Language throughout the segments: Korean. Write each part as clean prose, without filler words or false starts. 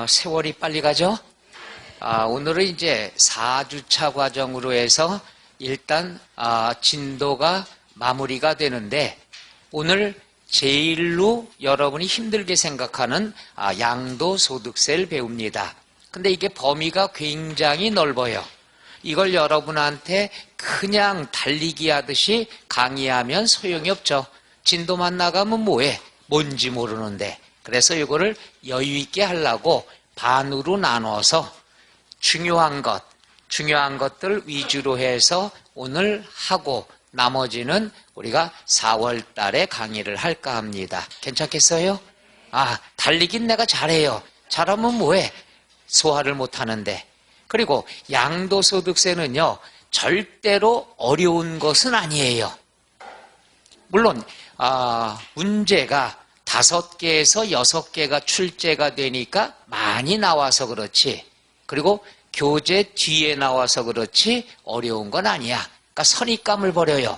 세월이 빨리 가죠? 오늘은 이제 4주차 과정으로 해서 일단 진도가 마무리가 되는데, 오늘 제일로 여러분이 힘들게 생각하는 양도소득세를 배웁니다. 근데 이게 범위가 굉장히 넓어요. 이걸 여러분한테 그냥 달리기 하듯이 강의하면 소용이 없죠. 진도만 나가면 뭐해? 뭔지 모르는데. 그래서 이거를 여유 있게 하려고 반으로 나눠서 중요한 것들 위주로 해서 오늘 하고 나머지는 우리가 4월 달에 강의를 할까 합니다. 괜찮겠어요? 달리긴 내가 잘해요. 잘하면 뭐해? 소화를 못하는데. 그리고 양도소득세는요, 절대로 어려운 것은 아니에요. 물론 문제가 5개에서 6개가 출제가 되니까 많이 나와서 그렇지, 그리고 교재 뒤에 나와서 그렇지 어려운 건 아니야. 그러니까 선입감을 버려요.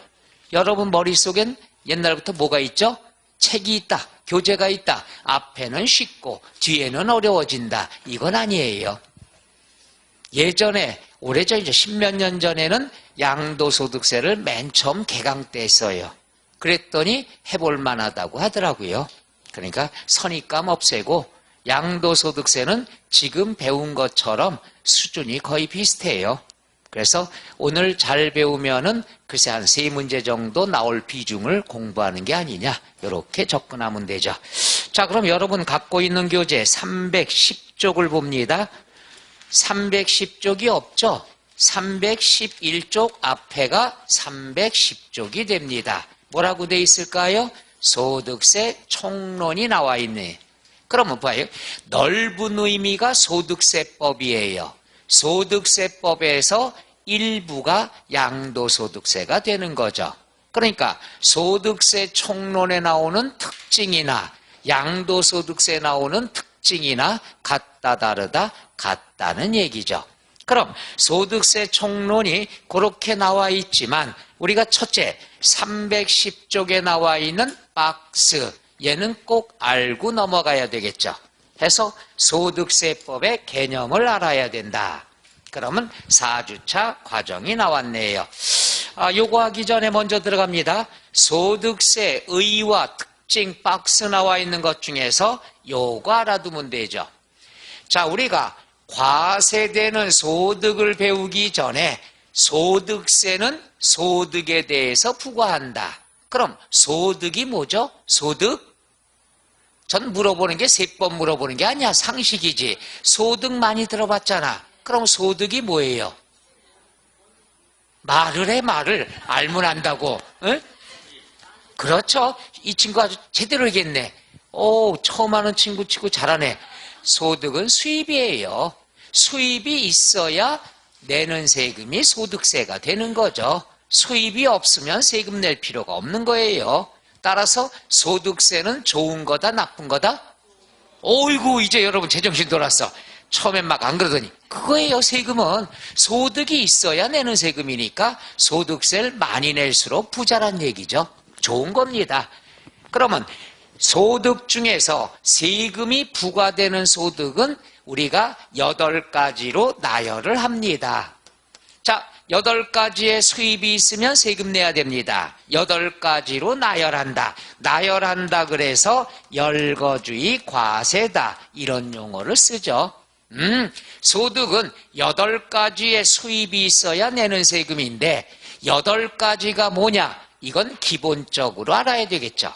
여러분 머릿속엔 옛날부터 뭐가 있죠? 책이 있다, 교재가 있다. 앞에는 쉽고 뒤에는 어려워진다. 이건 아니에요. 예전에, 오래전 이제 10몇 년 전에는 양도소득세를 맨 처음 개강 때 했어요. 그랬더니 해볼 만하다고 하더라고요. 그러니까 선입감 없애고, 양도소득세는 지금 배운 것처럼 수준이 거의 비슷해요. 그래서 오늘 잘 배우면은 글쎄 한 3문제 정도 나올 비중을 공부하는 게 아니냐, 이렇게 접근하면 되죠. 자, 그럼 여러분 갖고 있는 교재 310쪽을 봅니다. 310쪽이 없죠? 311쪽 앞에가 310쪽이 됩니다. 뭐라고 돼 있을까요? 소득세 총론이 나와 있네. 그러면 봐요. 넓은 의미가 소득세법이에요. 소득세법에서 일부가 양도소득세가 되는 거죠. 그러니까 소득세 총론에 나오는 특징이나 양도소득세에 나오는 특징이나 같다 다르다, 같다는 얘기죠. 그럼 소득세 총론이 그렇게 나와 있지만, 우리가 첫째 310쪽에 나와 있는 박스, 얘는 꼭 알고 넘어가야 되겠죠. 해서 소득세법의 개념을 알아야 된다. 그러면 4주차 과정이 나왔네요. 요거 하기 전에 먼저 들어갑니다. 소득세 의의와 특징 박스 나와 있는 것 중에서 요거 알아두면 되죠. 자, 우리가 과세되는 소득을 배우기 전에 소득세는 소득에 대해서 부과한다. 그럼 소득이 뭐죠? 소득? 전 물어보는 게 3번 물어보는 게 아니야. 상식이지. 소득 많이 들어봤잖아. 그럼 소득이 뭐예요? 말을 해, 말을. 알면 안다고. 응? 그렇죠. 이 친구 아주 제대로 하겠네. 처음 하는 친구 치고 잘하네. 소득은 수입이에요. 수입이 있어야 내는 세금이 소득세가 되는 거죠. 수입이 없으면 세금 낼 필요가 없는 거예요. 따라서 소득세는 좋은 거다, 나쁜 거다? 어이구, 이제 여러분 제정신 돌았어. 처음엔 막 안 그러더니. 그거예요. 세금은 소득이 있어야 내는 세금이니까 소득세를 많이 낼수록 부자란 얘기죠. 좋은 겁니다. 그러면 소득 중에서 세금이 부과되는 소득은 우리가 8가지로 나열을 합니다. 자, 8가지의 수입이 있으면 세금 내야 됩니다. 8가지로 나열한다. 나열한다 그래서 열거주의 과세다, 이런 용어를 쓰죠. 소득은 8가지의 수입이 있어야 내는 세금인데 8가지가 뭐냐? 이건 기본적으로 알아야 되겠죠.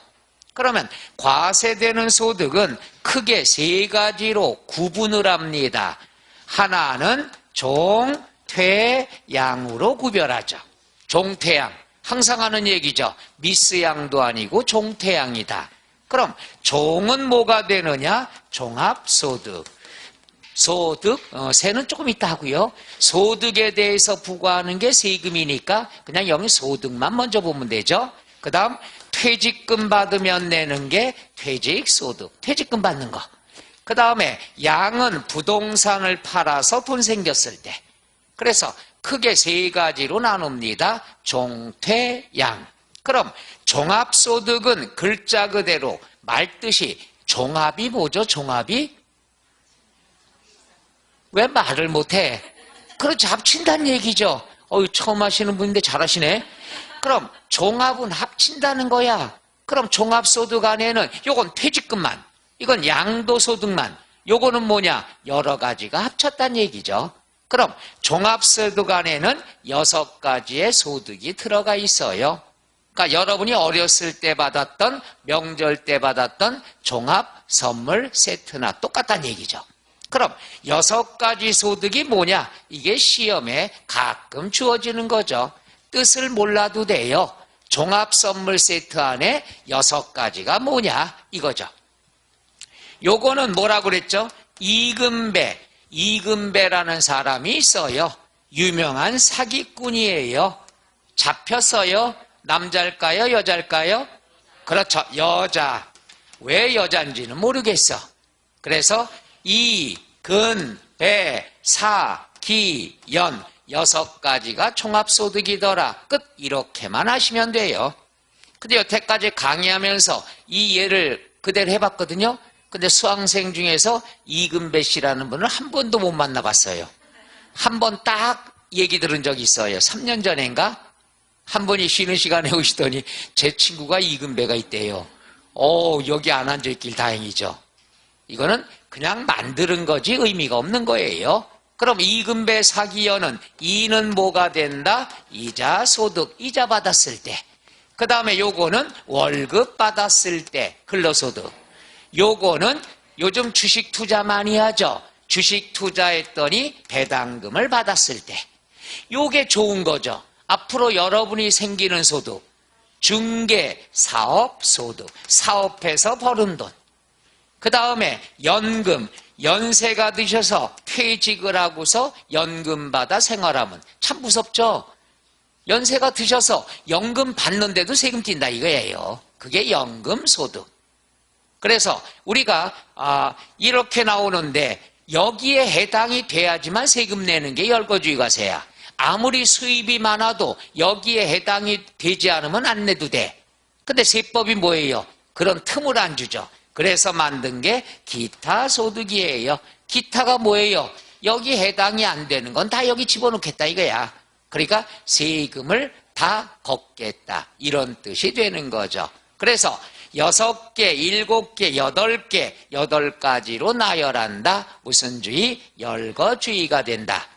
그러면 과세되는 소득은 크게 3가지로 구분을 합니다. 하나는 종, 퇴, 양으로 구별하죠. 종퇴양, 항상 하는 얘기죠. 미스양도 아니고 종퇴양이다. 그럼 종은 뭐가 되느냐? 종합소득. 세는 조금 있다 하고요. 소득에 대해서 부과하는 게 세금이니까 그냥 여기 소득만 먼저 보면 되죠. 그 다음 퇴직금 받으면 내는 게 퇴직소득, 퇴직금 받는 거. 그 다음에 양은 부동산을 팔아서 돈 생겼을 때. 그래서 크게 3가지로 나눕니다. 종, 퇴, 양. 그럼 종합소득은 글자 그대로 말뜻이 종합이 뭐죠? 종합이 왜 말을 못해? 그렇죠. 합친다는 얘기죠. 처음 하시는 분인데 잘하시네. 그럼 종합은 합친다는 거야. 그럼 종합소득 안에는 요건 퇴직금만, 이건 양도소득만, 요거는 뭐냐? 여러 가지가 합쳤다는 얘기죠. 그럼 종합소득 안에는 6가지의 소득이 들어가 있어요. 그러니까 여러분이 어렸을 때 받았던, 명절 때 받았던 종합 선물 세트나 똑같다는 얘기죠. 그럼 6가지 소득이 뭐냐? 이게 시험에 가끔 주어지는 거죠. 뜻을 몰라도 돼요. 종합 선물 세트 안에 6가지가 뭐냐? 이거죠. 요거는 뭐라고 그랬죠? 이금배. 이금배라는 사람이 있어요. 유명한 사기꾼이에요. 잡혔어요. 남자일까요? 여자일까요? 그렇죠. 여자. 왜 여자인지는 모르겠어. 그래서 이, 근, 배, 사, 기, 연 6가지가 종합소득이더라. 끝. 이렇게만 하시면 돼요. 근데 여태까지 강의하면서 이 예를 그대로 해봤거든요. 근데 수강생 중에서 이금배 씨라는 분을 한 번도 못 만나봤어요. 한 번 딱 얘기 들은 적이 있어요. 3년 전인가? 한 분이 쉬는 시간에 오시더니 제 친구가 이금배가 있대요. 여기 안 앉아있길 다행이죠. 이거는 그냥 만드는 거지 의미가 없는 거예요. 그럼 이금배 사기연은 이는 뭐가 된다? 이자 소득, 이자 받았을 때. 그 다음에 요거는 월급 받았을 때 근로소득. 요거는 요즘 주식 투자 많이 하죠. 주식 투자했더니 배당금을 받았을 때. 요게 좋은 거죠. 앞으로 여러분이 생기는 소득. 중개, 사업, 소득. 사업해서 버는 돈. 그 다음에 연금. 연세가 드셔서 퇴직을 하고서 연금 받아 생활하면 참 무섭죠. 연세가 드셔서 연금 받는데도 세금 뛴다 이거예요. 그게 연금 소득. 그래서 우리가 이렇게 나오는데 여기에 해당이 돼야지만 세금 내는 게 열거주의과세야. 아무리 수입이 많아도 여기에 해당이 되지 않으면 안 내도 돼. 근데 세법이 뭐예요? 그런 틈을 안 주죠. 그래서 만든 게 기타 소득이에요. 기타가 뭐예요? 여기 해당이 안 되는 건 다 여기 집어넣겠다 이거야. 그러니까 세금을 다 걷겠다 이런 뜻이 되는 거죠. 그래서 6개, 7개, 8개, 8가지로 나열한다. 무슨 주의? 열거주의가 된다.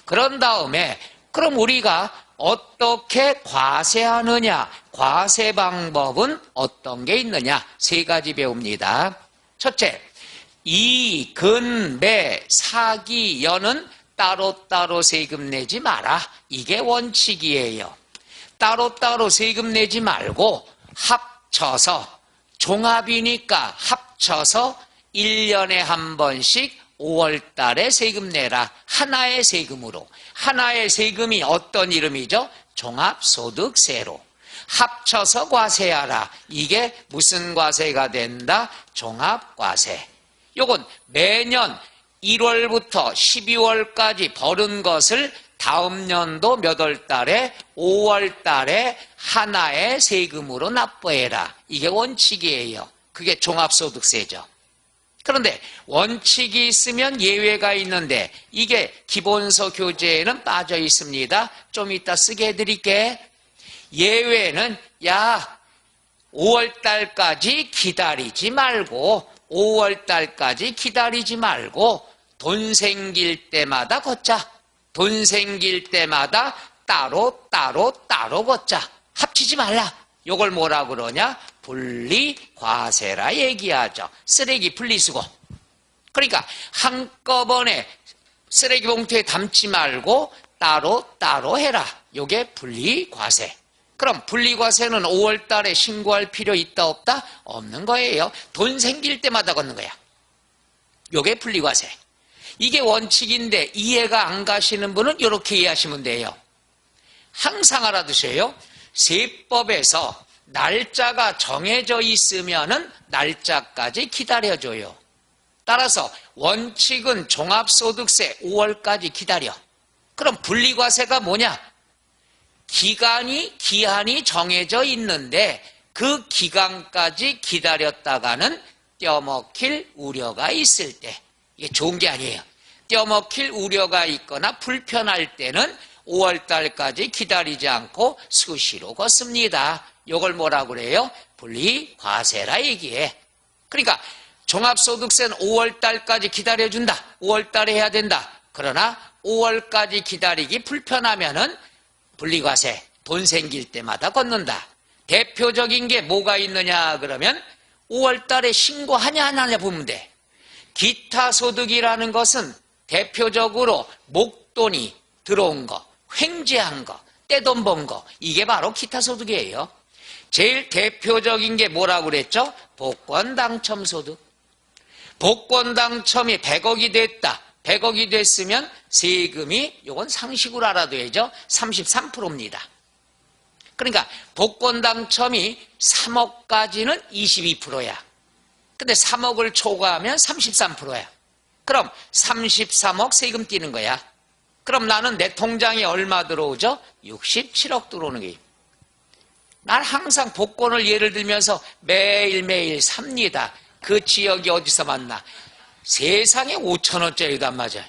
그런 다음에 그럼 우리가 어떻게 과세하느냐? 과세 방법은 어떤 게 있느냐? 3가지 배웁니다. 첫째, 이, 근, 매, 사기, 연은 따로따로 세금 내지 마라. 이게 원칙이에요. 따로따로 세금 내지 말고 합쳐서, 종합이니까 합쳐서 1년에 한 번씩 5월 달에 세금 내라. 하나의 세금으로. 하나의 세금이 어떤 이름이죠? 종합소득세로. 합쳐서 과세하라. 이게 무슨 과세가 된다? 종합과세. 요건 매년 1월부터 12월까지 벌은 것을 다음 연도 몇 월 달에 5월 달에 하나의 세금으로 납부해라. 이게 원칙이에요. 그게 종합소득세죠. 그런데 원칙이 있으면 예외가 있는데 이게 기본서 교재에는 빠져 있습니다. 좀 이따 쓰게 해드릴게. 예외는 5월 달까지 기다리지 말고 5월 달까지 기다리지 말고 돈 생길 때마다 걷자. 돈 생길 때마다 따로 걷자. 합치지 말라. 요걸 뭐라 그러냐? 분리과세라 얘기하죠. 쓰레기 분리수거. 그러니까 한꺼번에 쓰레기 봉투에 담지 말고 따로 해라. 요게 분리과세. 그럼 분리과세는 5월 달에 신고할 필요 있다 없다? 없는 거예요. 돈 생길 때마다 걷는 거야. 요게 분리과세. 이게 원칙인데 이해가 안 가시는 분은 이렇게 이해하시면 돼요. 항상 알아두세요. 세법에서 날짜가 정해져 있으면은 날짜까지 기다려줘요. 따라서 원칙은 종합소득세 5월까지 기다려. 그럼 분리과세가 뭐냐? 기한이 정해져 있는데 그 기간까지 기다렸다가는 떼어먹힐 우려가 있을 때, 이게 좋은 게 아니에요. 떼먹힐 우려가 있거나 불편할 때는 5월달까지 기다리지 않고 수시로 걷습니다. 이걸 뭐라 그래요? 분리과세라 얘기해. 그러니까 종합소득세는 5월달까지 기다려준다. 5월달에 해야 된다. 그러나 5월까지 기다리기 불편하면은 분리과세, 돈 생길 때마다 걷는다. 대표적인 게 뭐가 있느냐 그러면 5월달에 신고하냐 안 하냐 보면 돼. 기타 소득이라는 것은 대표적으로 목돈이 들어온 거, 횡재한 거, 떼돈 번 거, 이게 바로 기타 소득이에요. 제일 대표적인 게 뭐라고 그랬죠? 복권 당첨 소득. 복권 당첨이 100억이 됐다. 100억이 됐으면 세금이, 요건 상식으로 알아둬야죠. 33%입니다. 그러니까 복권 당첨이 3억까지는 22%야. 근데 3억을 초과하면 33%야. 그럼 33억 세금 띄는 거야. 그럼 나는 내 통장에 얼마 들어오죠? 67억 들어오는 거예요. 난 항상 복권을 예를 들면서 매일매일 삽니다. 그 지역이 어디서 만나? 세상에 5,000원짜리도 안 맞아요.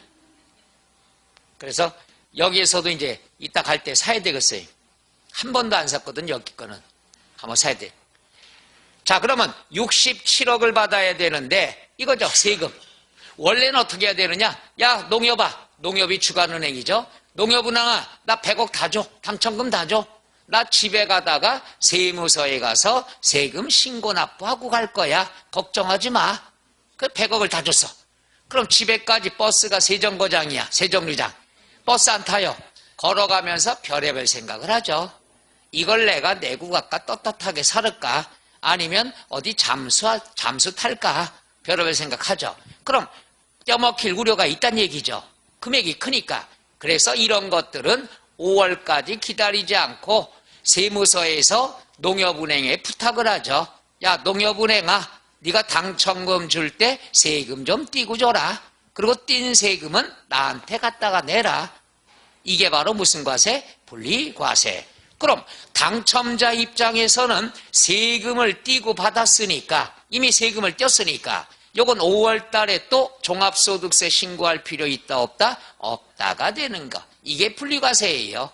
그래서 여기에서도 이제 이따 갈 때 사야 되겠어요. 한 번도 안 샀거든, 여기 거는. 한번 사야 돼. 자, 그러면 67억을 받아야 되는데, 이거죠, 세금. 원래는 어떻게 해야 되느냐? 야, 농협아. 농협이 주간은행이죠. 농협은행아, 나 100억 다 줘. 당첨금 다 줘. 나 집에 가다가 세무서에 가서 세금 신고 납부하고 갈 거야. 걱정하지 마. 그 100억을 다 줬어. 그럼 집에까지 버스가 세정거장이야. 세정류장. 버스 안 타요. 걸어가면서 별의별 생각을 하죠. 이걸 내가 내고 갈까? 떳떳하게 살을까? 아니면 어디 잠수 탈까? 별의별 생각하죠. 그럼 떼먹힐 우려가 있다는 얘기죠. 금액이 크니까. 그래서 이런 것들은 5월까지 기다리지 않고 세무서에서 농협은행에 부탁을 하죠. 야, 농협은행아, 네가 당첨금 줄 때 세금 좀 띄고 줘라. 그리고 띈 세금은 나한테 갖다가 내라. 이게 바로 무슨 과세? 분리과세. 그럼 당첨자 입장에서는 세금을 띄고 받았으니까, 이미 세금을 떼었으니까 요건 5월 달에 또 종합소득세 신고할 필요 있다 없다? 없다가 되는 거. 이게 분리과세예요.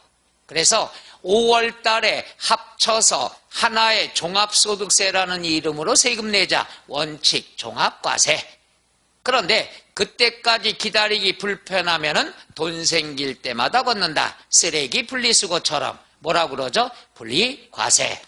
그래서 5월 달에 합쳐서 하나의 종합소득세라는 이름으로 세금 내자. 원칙 종합과세. 그런데 그때까지 기다리기 불편하면은 돈 생길 때마다 걷는다. 쓰레기 분리수거처럼. 뭐라 그러죠? 분리과세.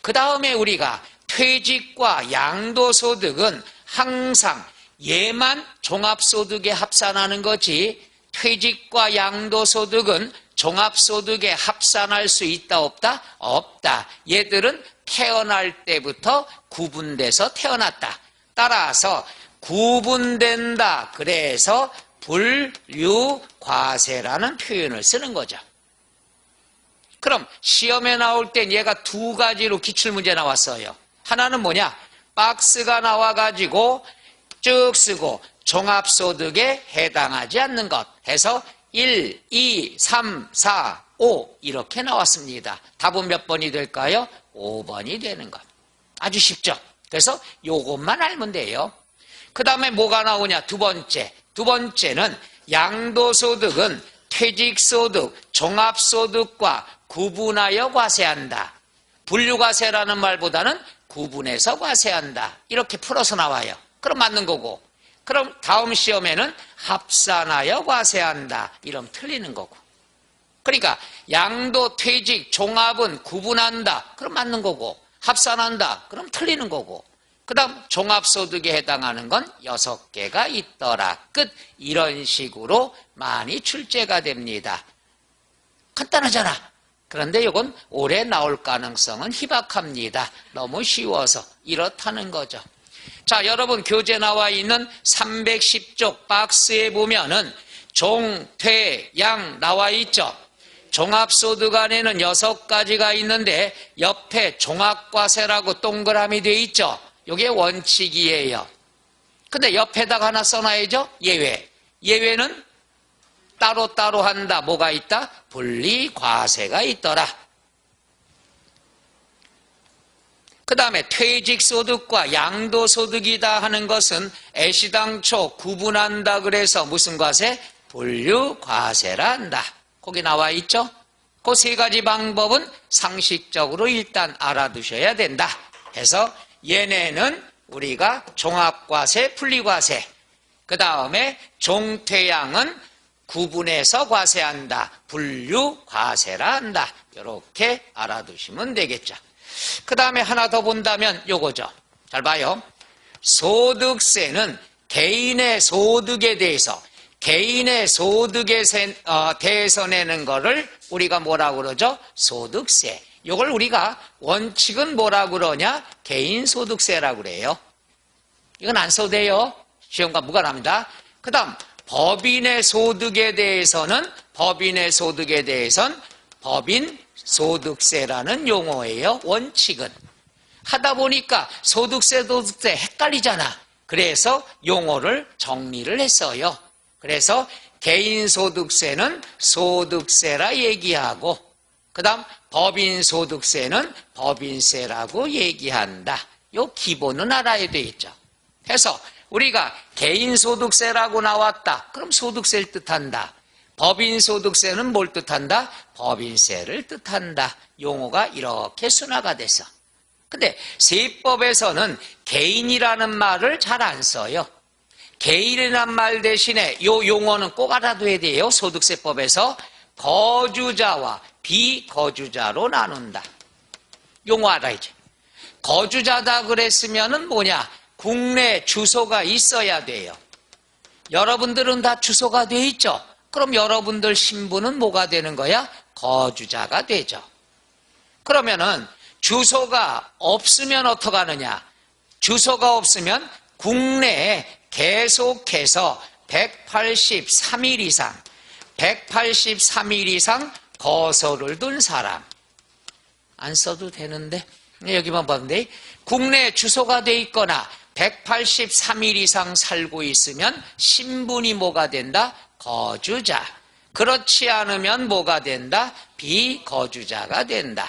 그 다음에 우리가 퇴직과 양도소득은 항상 얘만 종합소득에 합산하는 거지, 퇴직과 양도소득은 종합소득에 합산할 수 있다 없다? 없다. 얘들은 태어날 때부터 구분돼서 태어났다. 따라서 구분된다. 그래서 분류과세라는 표현을 쓰는 거죠. 그럼 시험에 나올 땐 얘가 두 가지로 기출문제 나왔어요. 하나는 뭐냐? 박스가 나와가지고 쭉 쓰고 종합소득에 해당하지 않는 것 해서 1, 2, 3, 4, 5 이렇게 나왔습니다. 답은 몇 번이 될까요? 5번이 되는 것. 아주 쉽죠? 그래서 요것만 알면 돼요. 그 다음에 뭐가 나오냐? 두 번째. 두 번째는 양도소득은 퇴직소득, 종합소득과 구분하여 과세한다. 분류과세라는 말보다는 구분해서 과세한다. 이렇게 풀어서 나와요. 그럼 맞는 거고. 그럼 다음 시험에는 합산하여 과세한다. 이러면 틀리는 거고. 그러니까 양도, 퇴직, 종합은 구분한다. 그럼 맞는 거고. 합산한다. 그럼 틀리는 거고. 그 다음 종합소득에 해당하는 건 6개가 있더라. 끝. 이런 식으로 많이 출제가 됩니다. 간단하잖아. 그런데 이건 올해 나올 가능성은 희박합니다. 너무 쉬워서 이렇다는 거죠. 자, 여러분 교재 나와 있는 310쪽 박스에 보면은 종, 퇴, 양 나와 있죠. 종합소득 안에는 6가지가 있는데 옆에 종합과세라고 동그라미 돼 있죠. 이게 원칙이에요. 근데 옆에다가 하나 써놔야죠. 예외. 예외는 따로따로 한다. 뭐가 있다? 분리과세가 있더라. 그 다음에 퇴직소득과 양도소득이다 하는 것은 애시당초 구분한다 그래서 무슨 과세? 분류과세라 한다. 거기 나와 있죠? 그 세 가지 방법은 상식적으로 일단 알아두셔야 된다. 해서 얘네는 우리가 종합과세, 분리과세, 그 다음에 종퇴양은 구분해서 과세한다. 분류과세라 한다. 이렇게 알아두시면 되겠죠. 그 다음에 하나 더 본다면 요거죠. 잘 봐요. 소득세는 개인의 소득에 대해서 대해서 내는 거를 우리가 뭐라고 그러죠? 소득세. 이걸 우리가 원칙은 뭐라고 그러냐? 개인소득세라고 그래요. 이건 안 써도 돼요. 시험과 무관합니다. 그 다음 법인의 소득에 대해서는 법인소득세라는 용어예요. 원칙은. 하다 보니까 소득세 헷갈리잖아. 그래서 용어를 정리를 했어요. 그래서 개인소득세는 소득세라 얘기하고 그 다음 법인소득세는 법인세라고 얘기한다. 요 기본은 알아야 되겠죠. 해서 우리가 개인소득세라고 나왔다. 그럼 소득세를 뜻한다. 법인소득세는 뭘 뜻한다? 법인세를 뜻한다. 용어가 이렇게 순화가 됐어. 근데 세법에서는 개인이라는 말을 잘 안 써요. 개인이라는 말 대신에 요 용어는 꼭 알아둬야 돼요. 소득세법에서 거주자와 비거주자로 나눈다. 용어 알아야지. 거주자다 그랬으면은 뭐냐? 국내 주소가 있어야 돼요. 여러분들은 다 주소가 돼 있죠? 그럼 여러분들 신분은 뭐가 되는 거야? 거주자가 되죠. 그러면은 주소가 없으면 어떡하느냐? 주소가 없으면 국내에 계속해서 183일 이상 거소를 둔 사람. 안 써도 되는데 여기만 봤는데 국내 주소가 돼 있거나 183일 이상 살고 있으면 신분이 뭐가 된다? 거주자. 그렇지 않으면 뭐가 된다? 비거주자가 된다.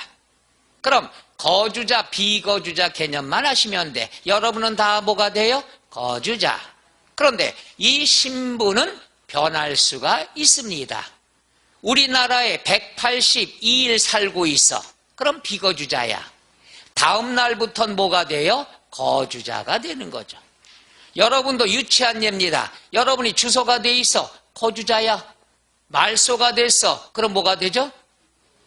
그럼 거주자, 비거주자 개념만 하시면 돼. 여러분은 다 뭐가 돼요? 거주자. 그런데 이 신분은 변할 수가 있습니다. 우리나라에 182일 살고 있어. 그럼 비거주자야. 다음 날부터는 뭐가 돼요? 거주자가 되는 거죠. 여러분도 유치한 예입니다. 여러분이 주소가 돼 있어. 거주자야. 말소가 됐어. 그럼 뭐가 되죠?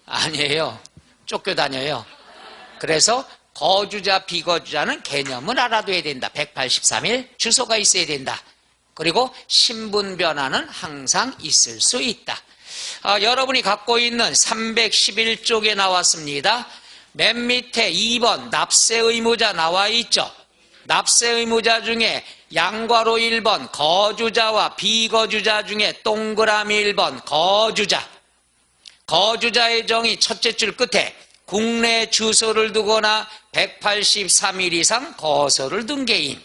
아니에요. 쫓겨다녀요. 그래서 거주자, 비거주자는 개념을 알아둬야 된다. 183일 주소가 있어야 된다. 그리고 신분 변화는 항상 있을 수 있다. 여러분이 갖고 있는 311쪽에 나왔습니다. 맨 밑에 2번 납세 의무자 나와 있죠. 납세 의무자 중에 양괄호 1번 거주자와 비거주자 중에 동그라미 1번 거주자. 거주자의 정의 첫째 줄 끝에 국내 주소를 두거나 183일 이상 거소를 둔 개인.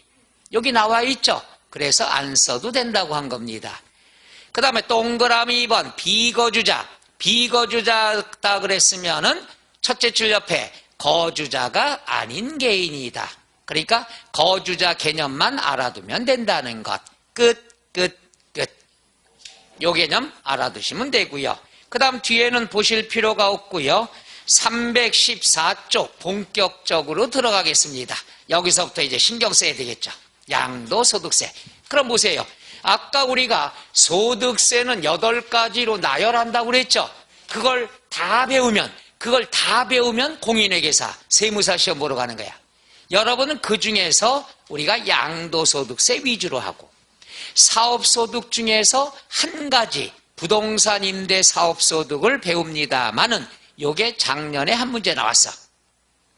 여기 나와 있죠. 그래서 안 써도 된다고 한 겁니다. 그 다음에 동그라미 2번 비거주자. 비거주자다 그랬으면은 첫째 줄 옆에 거주자가 아닌 개인이다. 그러니까 거주자 개념만 알아두면 된다는 것. 끝. 요 개념 알아두시면 되고요. 그 다음 뒤에는 보실 필요가 없고요. 314쪽 본격적으로 들어가겠습니다. 여기서부터 이제 신경 써야 되겠죠. 양도소득세. 그럼 보세요. 아까 우리가 소득세는 8가지로 나열한다고 그랬죠. 그걸 다 배우면 공인회계사, 세무사 시험 보러 가는 거야. 여러분은 그 중에서 우리가 양도소득세 위주로 하고 사업소득 중에서 한 가지 부동산 임대 사업소득을 배웁니다마는 요게 작년에 한 문제 나왔어.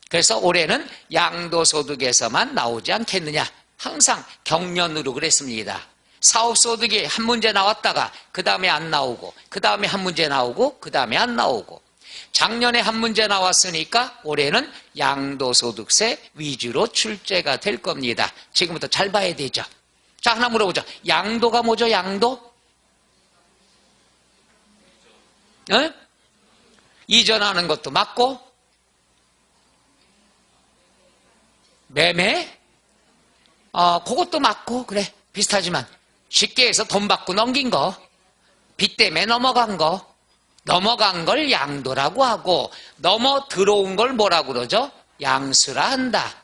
그래서 올해는 양도소득에서만 나오지 않겠느냐. 항상 경련으로 그랬습니다. 사업소득이 한 문제 나왔다가 그 다음에 안 나오고 그 다음에 한 문제 나오고 그 다음에 안 나오고 작년에 한 문제 나왔으니까 올해는 양도소득세 위주로 출제가 될 겁니다. 지금부터 잘 봐야 되죠. 자, 하나 물어보죠. 양도가 뭐죠? 양도? 이전하는 것도 맞고 매매? 그것도 맞고, 그래. 비슷하지만. 쉽게 해서 돈 받고 넘긴 거. 빚 때문에 넘어간 거. 넘어간 걸 양도라고 하고, 넘어 들어온 걸 뭐라고 그러죠? 양수라 한다.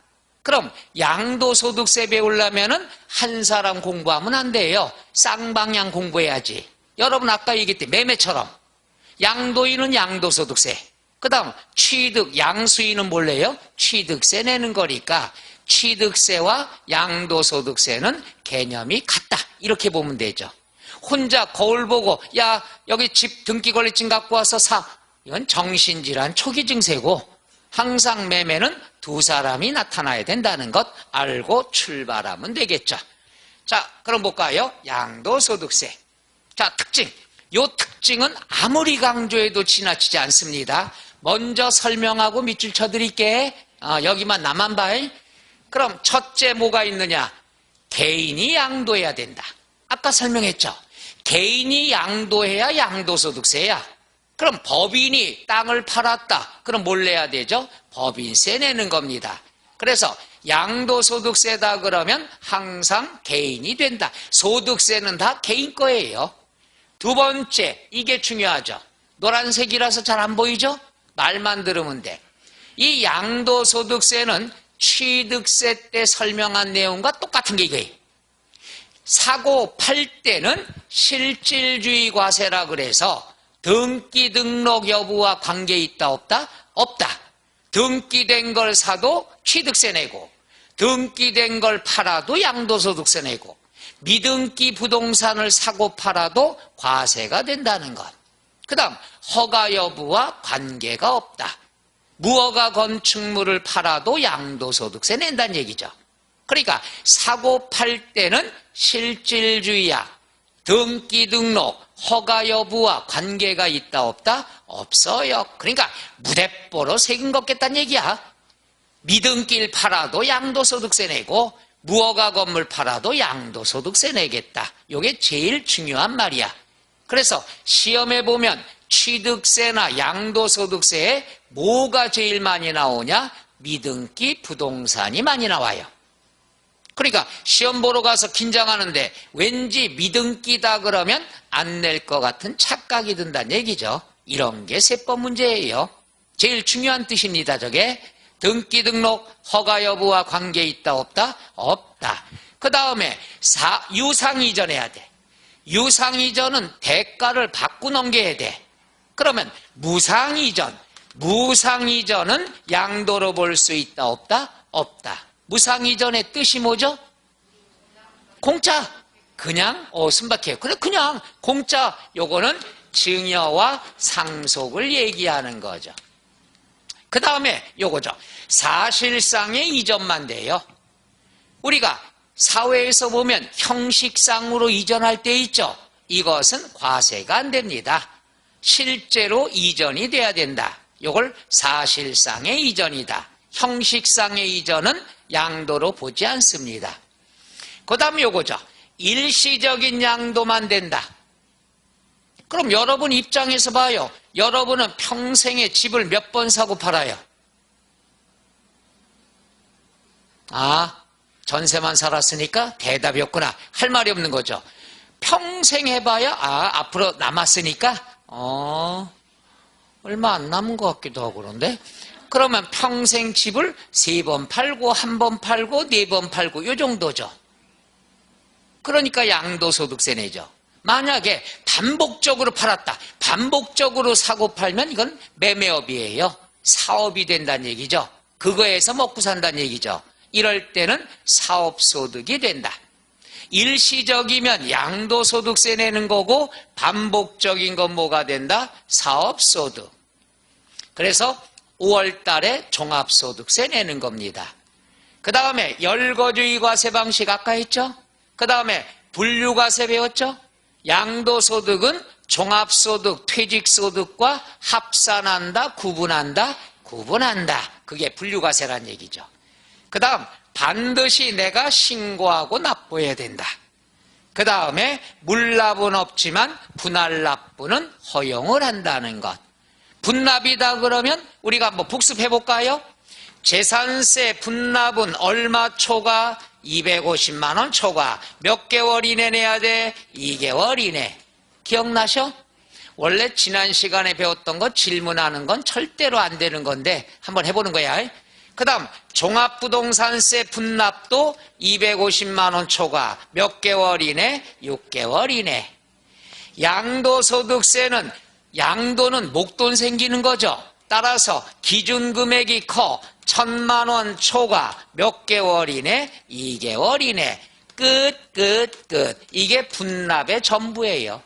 그럼 양도소득세 배우려면은 한 사람 공부하면 안 돼요. 쌍방향 공부해야지. 여러분 아까 얘기했듯이 매매처럼. 양도인은 양도소득세. 그 다음 취득, 양수인은 뭘래요? 취득세 내는 거니까 취득세와 양도소득세는 개념이 같다. 이렇게 보면 되죠. 혼자 거울 보고 야 여기 집 등기권리증 갖고 와서 사. 이건 정신질환 초기 증세고 항상 매매는 두 사람이 나타나야 된다는 것 알고 출발하면 되겠죠. 자, 그럼 볼까요? 양도소득세. 자, 특징. 요 특징은 아무리 강조해도 지나치지 않습니다. 먼저 설명하고 밑줄 쳐드릴게. 여기만 나만 봐. 그럼 첫째 뭐가 있느냐? 개인이 양도해야 된다. 아까 설명했죠. 개인이 양도해야 양도소득세야. 그럼 법인이 땅을 팔았다. 그럼 뭘 내야 되죠? 법인세 내는 겁니다. 그래서 양도소득세다 그러면 항상 개인이 된다. 소득세는 다 개인 거예요. 두 번째, 이게 중요하죠. 노란색이라서 잘 안 보이죠? 말만 들으면 돼. 이 양도소득세는 취득세 때 설명한 내용과 똑같은 게 이거예요. 사고 팔 때는 실질주의 과세라 그래서 등기 등록 여부와 관계 있다 없다? 없다. 등기된 걸 사도 취득세 내고 등기된 걸 팔아도 양도소득세 내고 미등기 부동산을 사고 팔아도 과세가 된다는 것. 그 다음 허가 여부와 관계가 없다. 무허가 건축물을 팔아도 양도소득세 낸다는 얘기죠. 그러니까 사고 팔 때는 실질주의야. 등기 등록, 허가 여부와 관계가 있다 없다? 없어요. 그러니까 무대뽀로 세금 걷겠다는 얘기야. 미등길 팔아도 양도소득세 내고 무허가 건물 팔아도 양도소득세 내겠다. 이게 제일 중요한 말이야. 그래서 시험에 보면 취득세나 양도소득세에 뭐가 제일 많이 나오냐? 미등기 부동산이 많이 나와요. 그러니까 시험 보러 가서 긴장하는데 왠지 미등기다 그러면 안 낼 것 같은 착각이 든다는 얘기죠. 이런 게 세법 문제예요. 제일 중요한 뜻입니다. 저게 등기 등록 허가 여부와 관계 있다 없다? 없다. 그 다음에 유상이전 해야 돼. 유상이전은 대가를 받고 넘겨야 돼. 그러면 무상이전. 무상이전은 양도로 볼 수 있다 없다? 없다. 무상이전의 뜻이 뭐죠? 공짜. 그냥 순박해요. 그냥 공짜. 요거는 증여와 상속을 얘기하는 거죠. 그 다음에 요거죠. 사실상의 이전만 돼요. 우리가 사회에서 보면 형식상으로 이전할 때 있죠. 이것은 과세가 안 됩니다. 실제로 이전이 돼야 된다. 요걸 사실상의 이전이다. 형식상의 이전은 양도로 보지 않습니다. 그 다음에 요거죠. 일시적인 양도만 된다. 그럼 여러분 입장에서 봐요. 여러분은 평생에 집을 몇 번 사고 팔아요? 전세만 살았으니까 대답이 없구나. 할 말이 없는 거죠. 평생 해봐야 앞으로 남았으니까 얼마 안 남은 것 같기도 하고 그런데 그러면 평생 집을 3번 팔고 1번 팔고 4번 팔고 요 정도죠. 그러니까 양도소득세 내죠. 만약에 반복적으로 팔았다. 반복적으로 사고 팔면 이건 매매업이에요. 사업이 된다는 얘기죠. 그거에서 먹고 산다는 얘기죠. 이럴 때는 사업소득이 된다. 일시적이면 양도소득세 내는 거고 반복적인 건 뭐가 된다? 사업소득. 그래서 5월 달에 종합소득세 내는 겁니다. 그 다음에 열거주의 과세 방식 아까 했죠? 그 다음에 분류과세 배웠죠? 양도소득은 종합소득, 퇴직소득과 합산한다, 구분한다, 구분한다. 그게 분류과세란 얘기죠. 그 다음 반드시 내가 신고하고 납부해야 된다. 그 다음에 물납은 없지만 분할납부는 허용을 한다는 것. 분납이다 그러면 우리가 한번 복습해 볼까요? 재산세 분납은 얼마 초과? 250만 원 초과. 몇 개월 이내 내야 돼? 2개월 이내. 기억나셔? 원래 지난 시간에 배웠던 거 질문하는 건 절대로 안 되는 건데 한번 해보는 거야. 그 다음 종합부동산세 분납도 250만 원 초과. 몇 개월 이내? 6개월 이내. 양도소득세는 양도는 목돈 생기는 거죠. 따라서 기준금액이 커 1,000만 원 초과. 몇 개월 이내? 2개월 이내. 끝. 이게 분납의 전부예요.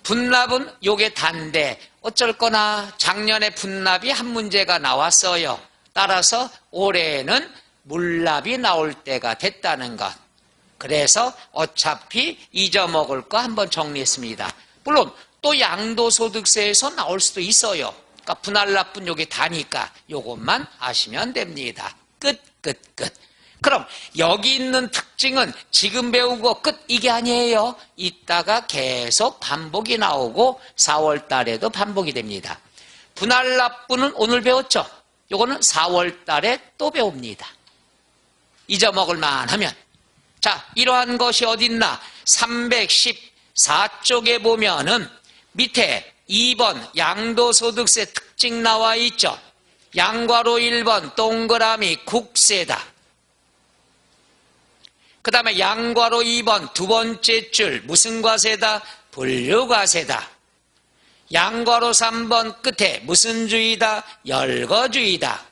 분납은 요게 단데 어쩔거나 작년에 분납이 한 문제가 나왔어요. 따라서 올해는 물납이 나올 때가 됐다는 것. 그래서 어차피 잊어먹을 거 한번 정리했습니다. 물론 또 양도소득세에서 나올 수도 있어요. 그러니까 분할 납분 요게 다니까 요것만 아시면 됩니다. 끝. 그럼 여기 있는 특징은 지금 배운 거 끝 이게 아니에요. 이따가 계속 반복이 나오고 4월 달에도 반복이 됩니다. 분할 납분은 오늘 배웠죠. 요거는 4월 달에 또 배웁니다. 잊어먹을 만하면. 자, 이러한 것이 어딨나? 314쪽에 보면은 밑에 2번 양도소득세 특징 나와 있죠. 양괄호 1번 동그라미 국세다. 그 다음에 양괄호 2번 두 번째 줄 무슨 과세다? 분류과세다. 양괄호 3번 끝에 무슨 주의다? 열거주의다.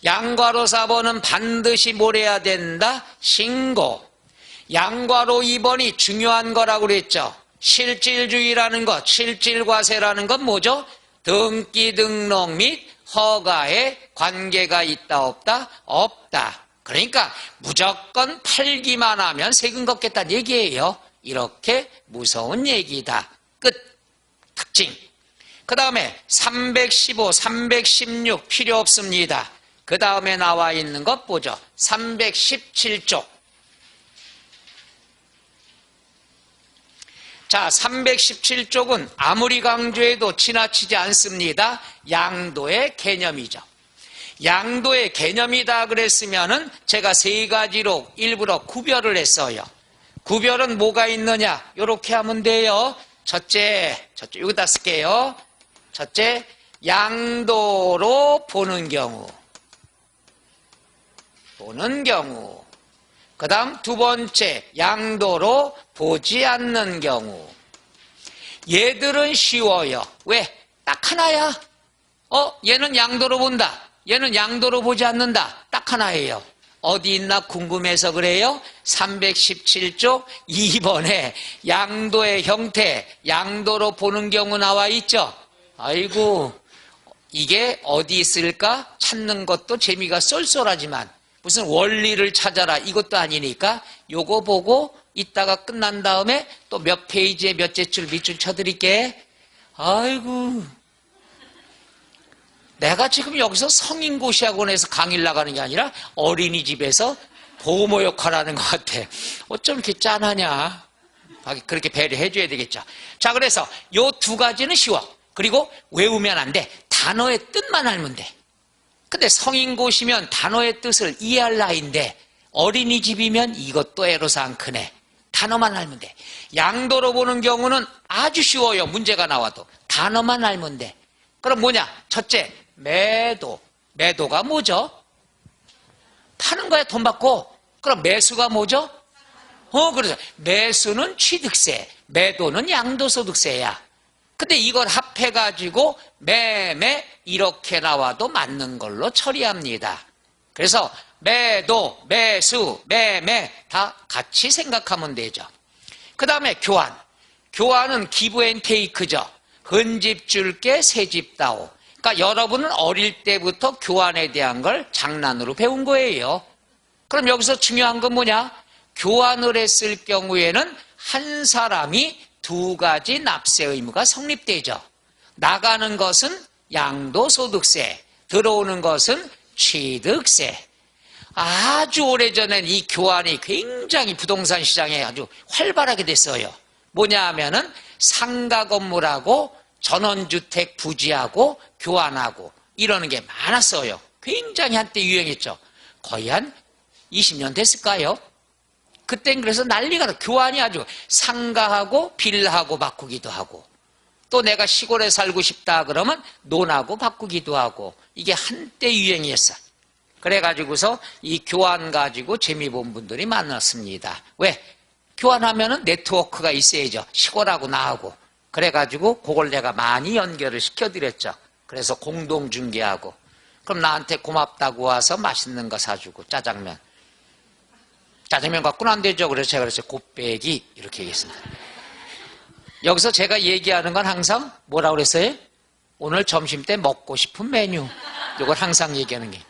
양괄호 4번은 반드시 뭘 해야 된다? 신고. 양괄호 2번이 중요한 거라고 그랬죠. 실질주의라는 것, 실질과세라는 건 뭐죠? 등기 등록 및 허가에 관계가 있다 없다? 없다. 그러니까 무조건 팔기만 하면 세금 걷겠다는 얘기예요. 이렇게 무서운 얘기다. 끝. 특징. 그 다음에 315, 316 필요 없습니다. 그 다음에 나와 있는 것 보죠. 317쪽. 자, 317쪽은 아무리 강조해도 지나치지 않습니다. 양도의 개념이죠. 양도의 개념이다 그랬으면은 제가 세 가지로 일부러 구별을 했어요. 구별은 뭐가 있느냐? 이렇게 하면 돼요. 첫째, 여기다 쓸게요. 첫째, 양도로 보는 경우. 그 다음 두 번째, 양도로 보지 않는 경우. 얘들은 쉬워요. 왜? 딱 하나야. 얘는 양도로 본다. 얘는 양도로 보지 않는다. 딱 하나예요. 어디 있나 궁금해서 그래요? 317쪽 2번에 양도의 형태, 양도로 보는 경우 나와 있죠? 아이고, 이게 어디 있을까? 찾는 것도 재미가 쏠쏠하지만 무슨 원리를 찾아라 이것도 아니니까 요거 보고 이따가 끝난 다음에 또 몇 페이지에 몇째 줄 밑줄 쳐드릴게. 아이고, 내가 지금 여기서 성인고시학원에서 강의를 나가는 게 아니라 어린이집에서 보모 역할하는 것 같아. 어쩜 이렇게 짠하냐. 그렇게 배려해 줘야 되겠죠. 자, 그래서 요 두 가지는 쉬워. 그리고 외우면 안 돼. 단어의 뜻만 알면 돼. 근데 성인고시면 단어의 뜻을 이해할 나이인데 어린이집이면 이것도 애로사항 크네. 단어만 알면 돼. 양도로 보는 경우는 아주 쉬워요. 문제가 나와도. 단어만 알면 돼. 그럼 뭐냐? 첫째, 매도. 매도가 뭐죠? 파는 거야, 돈 받고. 그럼 매수가 뭐죠? 그래서 매수는 취득세, 매도는 양도소득세야. 근데 이걸 합해가지고 매매 이렇게 나와도 맞는 걸로 처리합니다. 그래서 매도, 매수, 매매 다 같이 생각하면 되죠. 그 다음에 교환. 교환은 기브 앤 테이크죠. 헌집 줄게 새집 다오. 그러니까 여러분은 어릴 때부터 교환에 대한 걸 장난으로 배운 거예요. 그럼 여기서 중요한 건 뭐냐? 교환을 했을 경우에는 한 사람이 두 가지 납세 의무가 성립되죠. 나가는 것은 양도소득세, 들어오는 것은 취득세. 아주 오래전엔 이 교환이 굉장히 부동산 시장에 아주 활발하게 됐어요. 뭐냐 하면은 상가 건물하고 전원주택 부지하고 교환하고 이러는 게 많았어요. 굉장히 한때 유행했죠. 거의 한 20년 됐을까요? 그땐 그래서 난리가 나. 교환이 아주 상가하고 빌라하고 바꾸기도 하고, 또 내가 시골에 살고 싶다 그러면 논하고 바꾸기도 하고, 이게 한때 유행이었어. 그래가지고서 이 교환 가지고 재미 본 분들이 많았습니다. 왜? 교환하면은 네트워크가 있어야죠. 시골하고 나하고. 그래가지고 그걸 내가 많이 연결을 시켜드렸죠. 그래서 공동중개하고, 그럼 나한테 고맙다고 와서 맛있는 거 사주고, 짜장면 갖고는 안 되죠. 그래서 제가 그랬어요. 곱빼기 이렇게 얘기했습니다. 여기서 제가 얘기하는 건 항상 뭐라고 그랬어요? 오늘 점심 때 먹고 싶은 메뉴. 이걸 항상 얘기하는 게.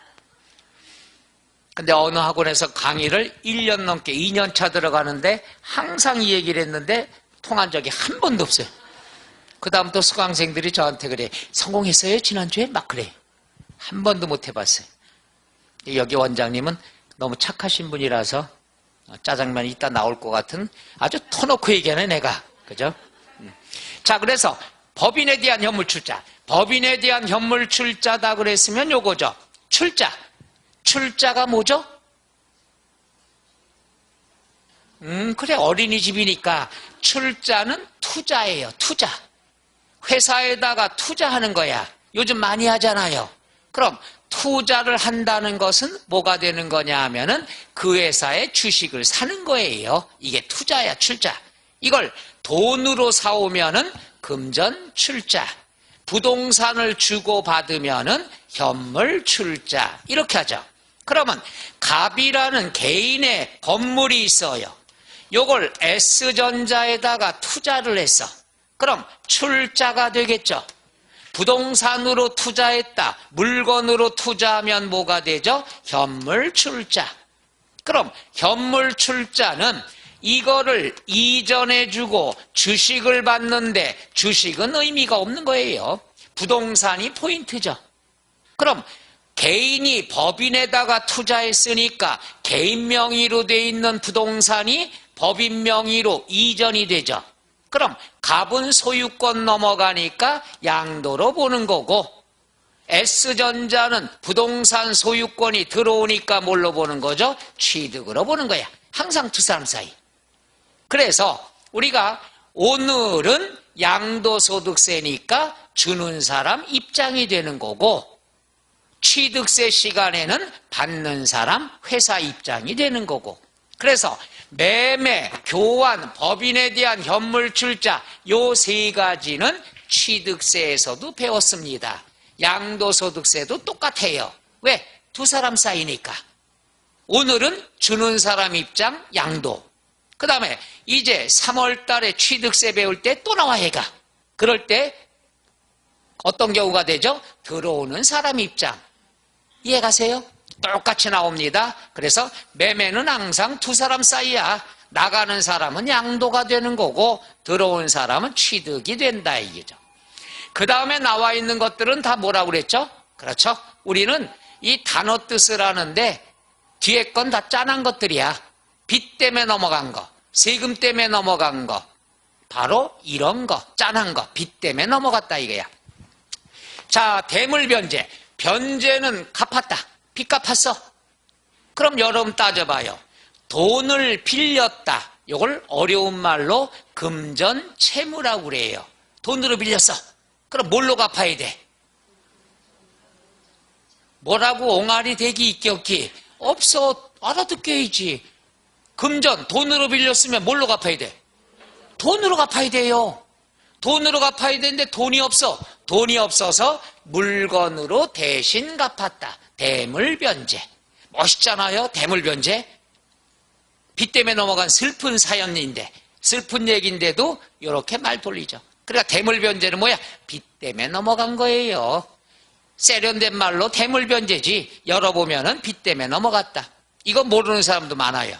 근데 어느 학원에서 강의를 1년 넘게 2년 차 들어가는데 항상 이 얘기를 했는데 통한 적이 한 번도 없어요. 그 다음 또 수강생들이 저한테 그래. 성공했어요? 지난주에? 막 그래. 한 번도 못 해봤어요. 여기 원장님은 너무 착하신 분이라서 짜장면 이따 나올 것 같은 아주 터놓고 얘기하네 내가. 그죠? 자, 그래서 법인에 대한 현물출자. 법인에 대한 현물출자다 그랬으면 요거죠. 출자. 출자가 뭐죠? 그래, 어린이집이니까 출자는 투자예요. 투자. 회사에다가 투자하는 거야. 요즘 많이 하잖아요. 그럼 투자를 한다는 것은 뭐가 되는 거냐 하면은 그 회사의 주식을 사는 거예요. 이게 투자야, 출자. 이걸 돈으로 사오면은 금전 출자. 부동산을 주고 받으면은 현물 출자. 이렇게 하죠. 그러면 갑이라는 개인의 건물이 있어요. 요걸 S전자에다가 투자를 했어. 그럼 출자가 되겠죠. 부동산으로 투자했다. 물건으로 투자하면 뭐가 되죠? 현물 출자. 그럼 현물 출자는 이거를 이전해 주고 주식을 받는데 주식은 의미가 없는 거예요. 부동산이 포인트죠. 그럼 개인이 법인에다가 투자했으니까 개인 명의로 돼 있는 부동산이 법인 명의로 이전이 되죠. 그럼 갑은 소유권 넘어가니까 양도로 보는 거고, S전자는 부동산 소유권이 들어오니까 뭘로 보는 거죠? 취득으로 보는 거야. 항상 두 사람 사이. 그래서 우리가 오늘은 양도소득세니까 주는 사람 입장이 되는 거고, 취득세 시간에는 받는 사람 회사 입장이 되는 거고, 그래서 매매, 교환, 법인에 대한 현물 출자 요 세 가지는 취득세에서도 배웠습니다. 양도소득세도 똑같아요. 왜? 두 사람 사이니까. 오늘은 주는 사람 입장 양도. 그 다음에 이제 3월 달에 취득세 배울 때 또 나와 얘가. 그럴 때 어떤 경우가 되죠? 들어오는 사람 입장. 이해가세요? 똑같이 나옵니다. 그래서 매매는 항상 두 사람 사이야. 나가는 사람은 양도가 되는 거고 들어온 사람은 취득이 된다 이게죠. 그 다음에 나와 있는 것들은 다 뭐라고 그랬죠? 그렇죠? 우리는 이 단어 뜻을 하는데 뒤에 건 다 짠한 것들이야. 빚 때문에 넘어간 거, 세금 때문에 넘어간 거, 바로 이런 거, 짠한 거, 빚 때문에 넘어갔다 이거야. 자, 대물변제. 변제는 갚았다. 빚 갚았어. 그럼 여러분 따져봐요. 돈을 빌렸다. 이걸 어려운 말로 금전채무라고 그래요. 돈으로 빌렸어. 그럼 뭘로 갚아야 돼? 뭐라고 옹알이 대기 있기 없기? 없어. 알아듣게야지. 금전, 돈으로 빌렸으면 뭘로 갚아야 돼? 돈으로 갚아야 돼요. 돈으로 갚아야 되는데 돈이 없어. 돈이 없어서 물건으로 대신 갚았다. 대물변제. 멋있잖아요. 대물변제. 빚 때문에 넘어간 슬픈 사연인데, 슬픈 얘기인데도 이렇게 말 돌리죠. 그러니까 대물변제는 뭐야? 빚 때문에 넘어간 거예요. 세련된 말로 대물변제지. 열어보면은 빚 때문에 넘어갔다. 이거 모르는 사람도 많아요.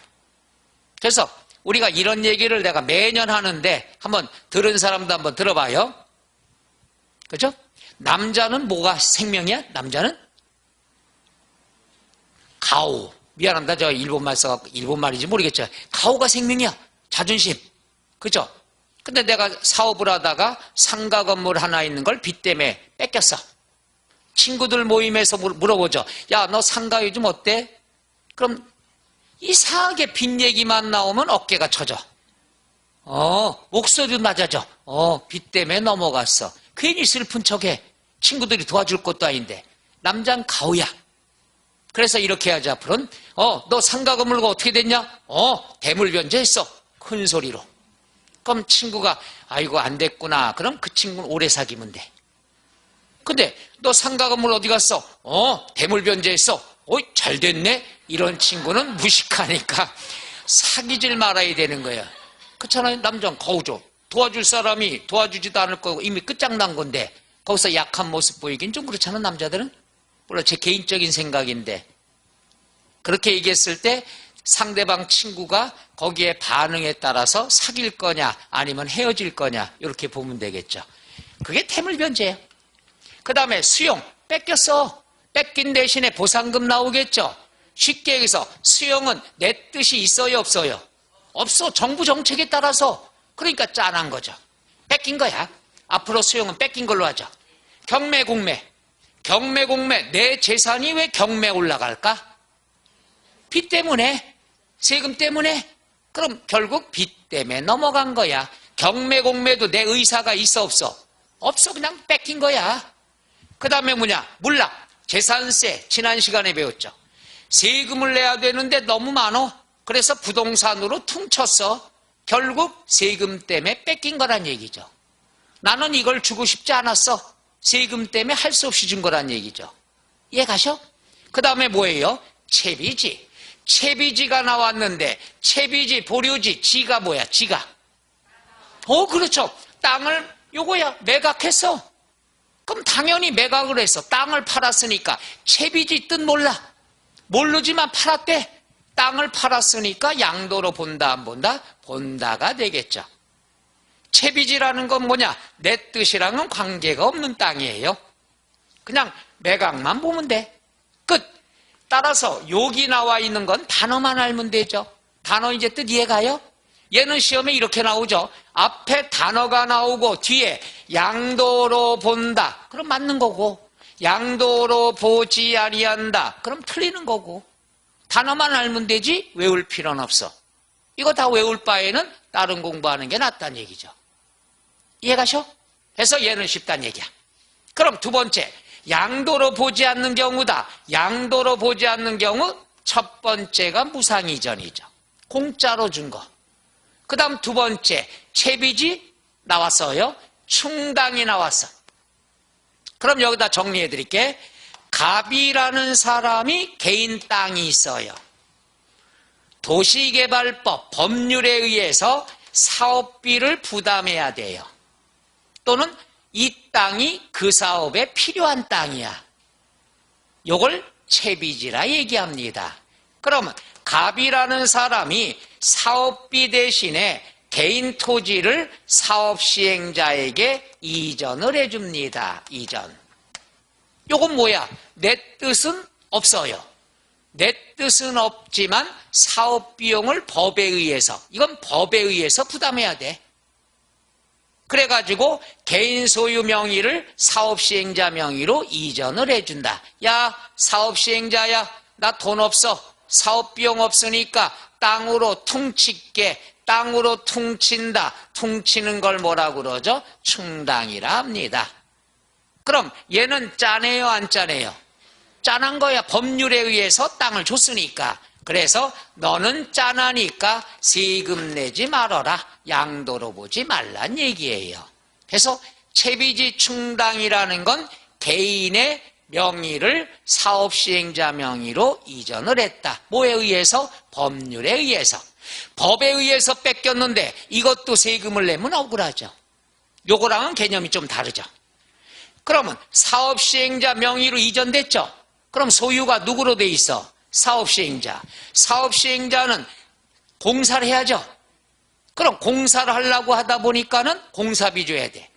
그래서 우리가 이런 얘기를 내가 매년 하는데 한번 들은 사람도 한번 들어봐요. 그죠? 남자는 뭐가 생명이야? 남자는? 가오. 미안합니다. 저 일본말 써갖고 일본말인지 모르겠죠. 가오가 생명이야. 자존심. 그죠? 근데 내가 사업을 하다가 상가 건물 하나 있는 걸 빚 때문에 뺏겼어. 친구들 모임에서 물어보죠. 야, 너 상가 요즘 어때? 그럼 이상하게 빚 얘기만 나오면 어깨가 쳐져. 목소리도 낮아져. 빚 때문에 넘어갔어. 괜히 슬픈 척해. 친구들이 도와줄 것도 아닌데. 남자는 가오야. 그래서 이렇게 하자. 앞으로는 너 상가 건물가 어떻게 됐냐? 대물변제했어. 큰 소리로. 그럼 친구가 아이고 안 됐구나. 그럼 그 친구는 오래 사귀면 돼. 근데 너 상가 건물 어디 갔어? 대물변제했어. 잘 됐네. 이런 친구는 무식하니까 사귀질 말아야 되는 거야. 그렇잖아요. 남자는 거우죠. 도와줄 사람이 도와주지도 않을 거고 이미 끝장난 건데 거기서 약한 모습 보이긴 좀 그렇잖아. 남자들은. 물론 제 개인적인 생각인데 그렇게 얘기했을 때 상대방 친구가 거기에 반응에 따라서 사귈 거냐 아니면 헤어질 거냐 이렇게 보면 되겠죠. 그게 태물변제예요. 그 다음에 수용 뺏겼어. 뺏긴 대신에 보상금 나오겠죠. 쉽게 얘기해서 수용은 내 뜻이 있어요 없어요? 없어. 정부 정책에 따라서. 그러니까 짠한 거죠. 뺏긴 거야. 앞으로 수용은 뺏긴 걸로 하죠. 경매 공매 내 재산이 왜 경매에 올라갈까? 빚 때문에 세금 때문에 그럼 결국 빚 때문에 넘어간 거야. 경매 공매도 내 의사가 있어 없어? 없어. 그냥 뺏긴 거야. 그 다음에 뭐냐? 물락 재산세 지난 시간에 배웠죠. 세금을 내야 되는데 너무 많어. 그래서 부동산으로 퉁쳤어. 결국 세금 때문에 뺏긴 거란 얘기죠. 나는 이걸 주고 싶지 않았어. 세금 때문에 할 수 없이 준 거란 얘기죠. 이해 가셔? 그 다음에 뭐예요? 채비지. 채비지가 나왔는데 채비지, 보류지, 지가 뭐야? 지가. 그렇죠. 땅을 요거야. 매각했어. 그럼 당연히 매각을 했어. 땅을 팔았으니까 채비지 뜻 몰라. 모르지만 팔았대. 땅을 팔았으니까 양도로 본다 안 본다? 본다가 되겠죠. 채비지라는 건 뭐냐? 내 뜻이랑은 관계가 없는 땅이에요. 그냥 매각만 보면 돼. 끝. 따라서 여기 나와 있는 건 단어만 알면 되죠. 단어 이제 뜻 이해가요? 얘는 시험에 이렇게 나오죠. 앞에 단어가 나오고 뒤에 양도로 본다. 그럼 맞는 거고 양도로 보지 아니한다. 그럼 틀리는 거고 단어만 알면 되지 외울 필요는 없어. 이거 다 외울 바에는 다른 공부하는 게 낫다는 얘기죠. 이해가셔? 해서 얘는 쉽다는 얘기야. 그럼 두 번째 양도로 보지 않는 경우다. 양도로 보지 않는 경우 첫 번째가 무상이전이죠. 공짜로 준 거. 그 다음 두 번째 채비지 나왔어요. 충당이 나왔어. 그럼 여기다 정리해 드릴게. 갑이라는 사람이 개인 땅이 있어요. 도시개발법 법률에 의해서 사업비를 부담해야 돼요. 또는 이 땅이 그 사업에 필요한 땅이야. 이걸 채비지라 얘기합니다. 그러면 갑이라는 사람이 사업비 대신에 개인 토지를 사업시행자에게 이전을 해줍니다. 이전. 요건 뭐야? 내 뜻은 없어요. 내 뜻은 없지만 사업비용을 법에 의해서, 이건 법에 의해서 부담해야 돼. 그래가지고 개인 소유 명의를 사업시행자 명의로 이전을 해준다. 야, 사업시행자야, 나 돈 없어. 사업비용 없으니까 땅으로 퉁칠게. 땅으로 퉁친다. 퉁치는 걸 뭐라고 그러죠? 충당이라 합니다. 그럼 얘는 짜네요, 안 짜네요? 짠한 거야. 법률에 의해서 땅을 줬으니까. 그래서 너는 짠하니까 세금 내지 말아라. 양도로 보지 말란 얘기예요. 그래서 채비지 충당이라는 건 개인의 명의를 사업시행자 명의로 이전을 했다. 뭐에 의해서? 법률에 의해서. 법에 의해서 뺏겼는데 이것도 세금을 내면 억울하죠. 요거랑은 개념이 좀 다르죠. 그러면 사업시행자 명의로 이전됐죠. 그럼 소유가 누구로 돼 있어? 사업시행자. 사업시행자는 공사를 해야죠. 그럼 공사를 하려고 하다 보니까는 공사비 줘야 돼.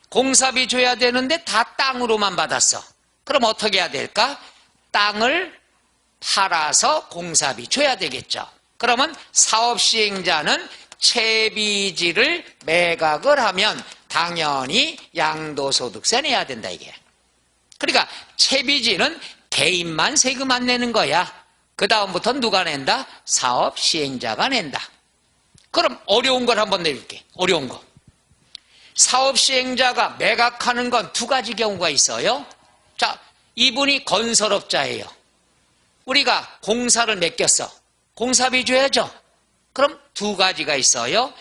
공사비 줘야 되는데 다 땅으로만 받았어. 그럼 어떻게 해야 될까? 땅을 팔아서 공사비 줘야 되겠죠. 그러면 사업시행자는 채비지를 매각을 하면 당연히 양도소득세 내야 된다 이게. 그러니까 채비지는 개인만 세금 안 내는 거야. 그 다음부터 누가 낸다? 사업 시행자가 낸다. 그럼 어려운 걸 한번 내릴게. 어려운 거. 사업 시행자가 매각하는 건 두 가지 경우가 있어요. 자, 이분이 건설업자예요. 우리가 공사를 맡겼어. 공사비 줘야죠. 그럼 두 가지가 있어요.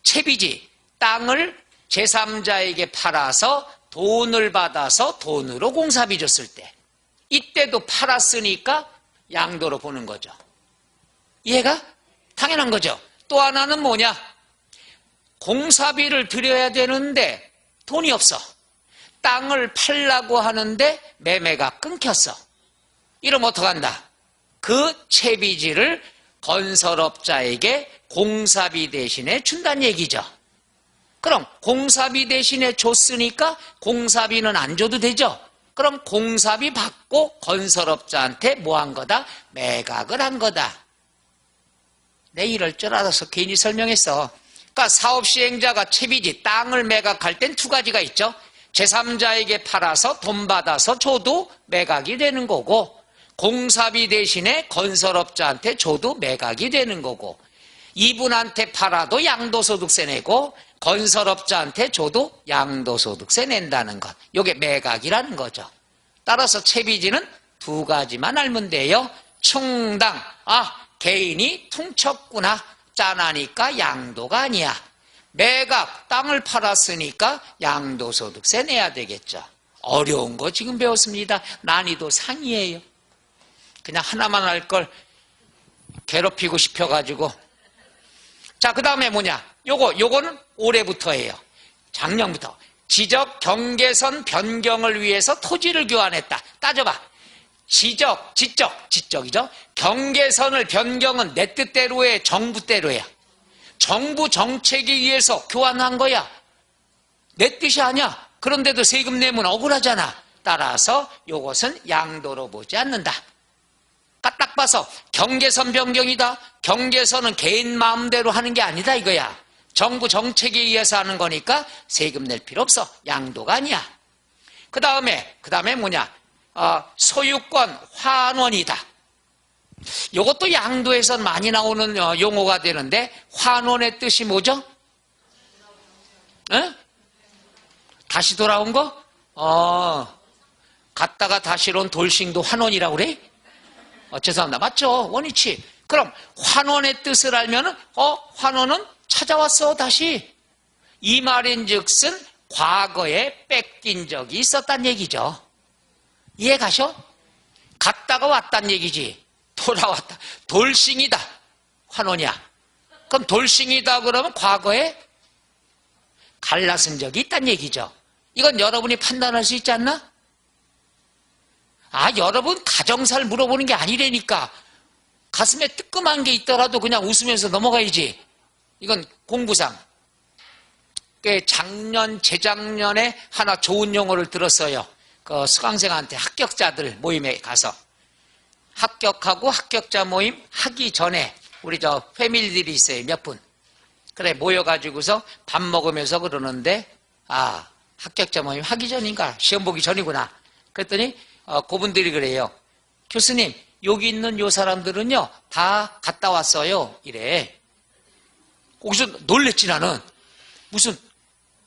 채비지, 땅을 제3자에게 팔아서 돈을 받아서 돈으로 공사비 줬을 때, 이때도 팔았으니까 양도로 보는 거죠. 이해가? 당연한 거죠. 또 하나는 뭐냐? 공사비를 드려야 되는데 돈이 없어. 땅을 팔라고 하는데 매매가 끊겼어. 이러면 어떡한다? 그 채비지를 건설업자에게 공사비 대신에 준다는 얘기죠. 그럼 공사비 대신에 줬으니까 공사비는 안 줘도 되죠. 그럼 공사비 받고 건설업자한테 뭐 한 거다? 매각을 한 거다. 내 이럴 줄 알아서 괜히 설명했어. 그러니까 사업시행자가 채비지, 땅을 매각할 땐 두 가지가 있죠. 제3자에게 팔아서 돈 받아서 줘도 매각이 되는 거고, 공사비 대신에 건설업자한테 줘도 매각이 되는 거고, 이분한테 팔아도 양도소득세 내고 건설업자한테 줘도 양도소득세 낸다는 것. 이게 매각이라는 거죠. 따라서 채비지는 두 가지만 알면 돼요. 충당, 개인이 퉁쳤구나, 짠하니까 양도가 아니야. 매각, 땅을 팔았으니까 양도소득세 내야 되겠죠. 어려운 거 지금 배웠습니다. 난이도 상이에요. 그냥 하나만 할 걸 괴롭히고 싶어가지고. 자, 그 다음에 뭐냐? 요거는 올해부터예요. 작년부터. 지적 경계선 변경을 위해서 토지를 교환했다. 따져봐. 지적이죠. 경계선을 변경은 내 뜻대로의 정부 대로야. 정부 정책에 의해서 교환한 거야. 내 뜻이 아니야. 그런데도 세금 내면 억울하잖아. 따라서 요것은 양도로 보지 않는다. 딱 봐서 경계선 변경이다. 경계선은 개인 마음대로 하는 게 아니다 이거야. 정부 정책에 의해서 하는 거니까 세금 낼 필요 없어. 양도가 아니야. 그 다음에 뭐냐? 소유권 환원이다. 이것도 양도에서 많이 나오는 용어가 되는데, 환원의 뜻이 뭐죠? 다시 돌아온 거? 갔다가 다시 온 돌싱도 환원이라고 그래? 죄송합니다. 맞죠? 원위치. 그럼 환원의 뜻을 알면은 환원은 찾아왔어 다시. 이 말인즉슨 과거에 뺏긴 적이 있었단 얘기죠. 이해 가셔? 갔다가 왔단 얘기지. 돌아왔다. 돌싱이다. 환원이야. 그럼 돌싱이다 그러면 과거에 갈라쓴 적이 있단 얘기죠. 이건 여러분이 판단할 수 있지 않나? 여러분 가정사를 물어보는 게 아니라니까. 가슴에 뜨끔한 게 있더라도 그냥 웃으면서 넘어가야지. 이건 공부상. 작년, 재작년에 하나 좋은 용어를 들었어요. 그 수강생한테 합격자들 모임에 가서. 합격하고 합격자 모임 하기 전에 우리 패밀리들이 있어요. 몇 분. 그래, 모여가지고서 밥 먹으면서 그러는데, 합격자 모임 하기 전인가? 시험 보기 전이구나. 그랬더니, 그분들이 그래요. 교수님, 여기 있는 요 사람들은요, 다 갔다 왔어요. 이래. 거기서 놀랬지, 나는. 무슨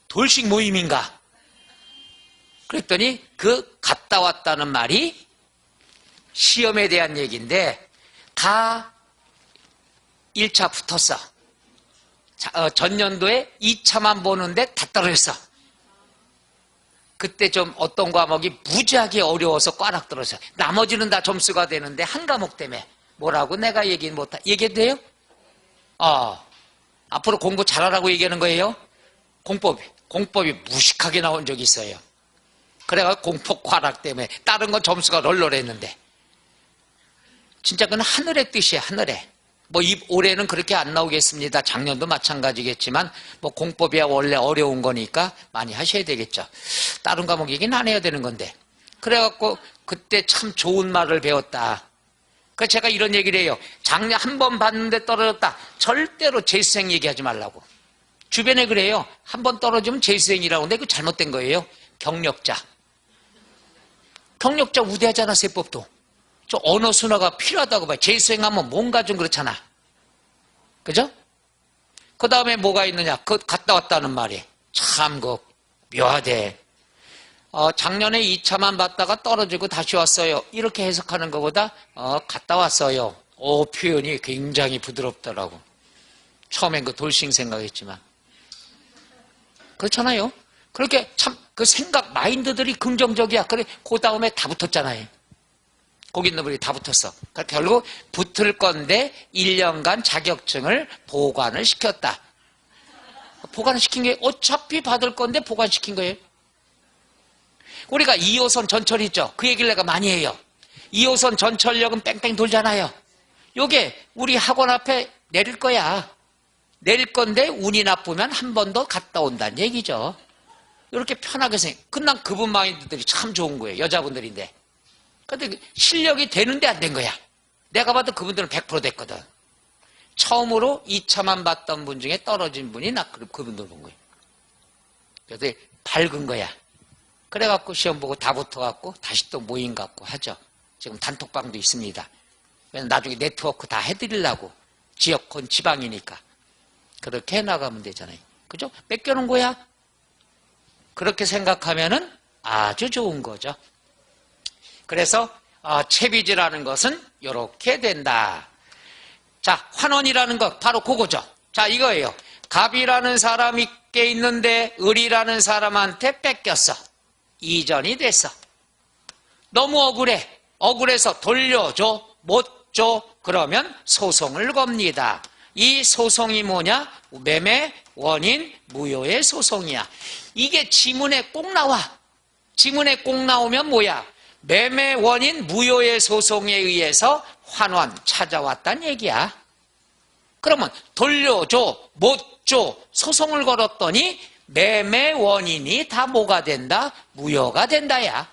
돌싱 모임인가? 그랬더니 그 갔다 왔다는 말이 시험에 대한 얘기인데, 다 1차 붙었어. 전년도에 2차만 보는데 다 떨어졌어. 그때 좀 어떤 과목이 무지하게 어려워서 꽈락 떨어졌어. 나머지는 다 점수가 되는데 한 과목 때문에. 뭐라고 내가 얘기해도 돼요? 앞으로 공부 잘하라고 얘기하는 거예요? 공법이 무식하게 나온 적이 있어요. 그래가지고 공법 꽈락 때문에 다른 건 점수가 널널했는데. 진짜 그건 하늘의 뜻이에요. 하늘의. 올해는 그렇게 안 나오겠습니다. 작년도 마찬가지겠지만 공법이야 원래 어려운 거니까 많이 하셔야 되겠죠. 다른 과목 얘기는 안 해야 되는 건데. 그래갖고 그때 참 좋은 말을 배웠다. 그래서 제가 이런 얘기를 해요. 작년 한 번 봤는데 떨어졌다. 절대로 재수생 얘기하지 말라고. 주변에 그래요. 한 번 떨어지면 재수생이라고. 근데 그거 잘못된 거예요. 경력자. 경력자 우대하잖아, 세법도. 저 언어 순화가 필요하다고 봐요. 재수행하면 뭔가 좀 그렇잖아. 그죠? 그 다음에 뭐가 있느냐? 그 갔다 왔다는 말이. 참, 묘하대. 작년에 2차만 봤다가 떨어지고 다시 왔어요. 이렇게 해석하는 것보다, 갔다 왔어요. 표현이 굉장히 부드럽더라고. 처음엔 그 돌싱 생각했지만. 그렇잖아요. 그렇게 참, 그 생각, 마인드들이 긍정적이야. 그래, 그 다음에 다 붙었잖아요. 거기 있는 분이 다 붙었어. 그러니까 결국 붙을 건데 1년간 자격증을 보관을 시켰다. 보관을 시킨 게 어차피 받을 건데 보관시킨 거예요. 우리가 2호선 전철 있죠. 그 얘기를 내가 많이 해요. 2호선 전철역은 뺑뺑 돌잖아요. 요게 우리 학원 앞에 내릴 거야. 내릴 건데 운이 나쁘면 한 번 더 갔다 온다는 얘기죠. 이렇게 편하게 끝난 그분 마인드들이 참 좋은 거예요. 여자분들인데. 근데 실력이 되는데 안 된 거야. 내가 봐도 그분들은 100% 됐거든. 처음으로 2차만 봤던 분 중에 떨어진 분이 그분들 본 거예요. 그래서 밝은 거야. 그래갖고 시험 보고 다 붙어갖고 다시 또 모임 갖고 하죠. 지금 단톡방도 있습니다. 나중에 네트워크 다 해드리려고. 지역권 지방이니까. 그렇게 해나가면 되잖아요. 그죠? 뺏겨놓은 거야. 그렇게 생각하면은 아주 좋은 거죠. 그래서 채비지라는 것은 이렇게 된다. 자, 환원이라는 것 바로 그거죠. 자, 이거예요. 갑이라는 사람이 꽤 있는데 을이라는 사람한테 뺏겼어. 이전이 됐어. 너무 억울해. 억울해서 돌려줘, 못 줘. 그러면 소송을 겁니다. 이 소송이 뭐냐? 매매 원인 무효의 소송이야. 이게 지문에 꼭 나와. 지문에 꼭 나오면 뭐야? 매매 원인 무효의 소송에 의해서 환원 찾아왔단 얘기야. 그러면 돌려줘, 못 줘, 소송을 걸었더니 매매 원인이 다 뭐가 된다? 무효가 된다야.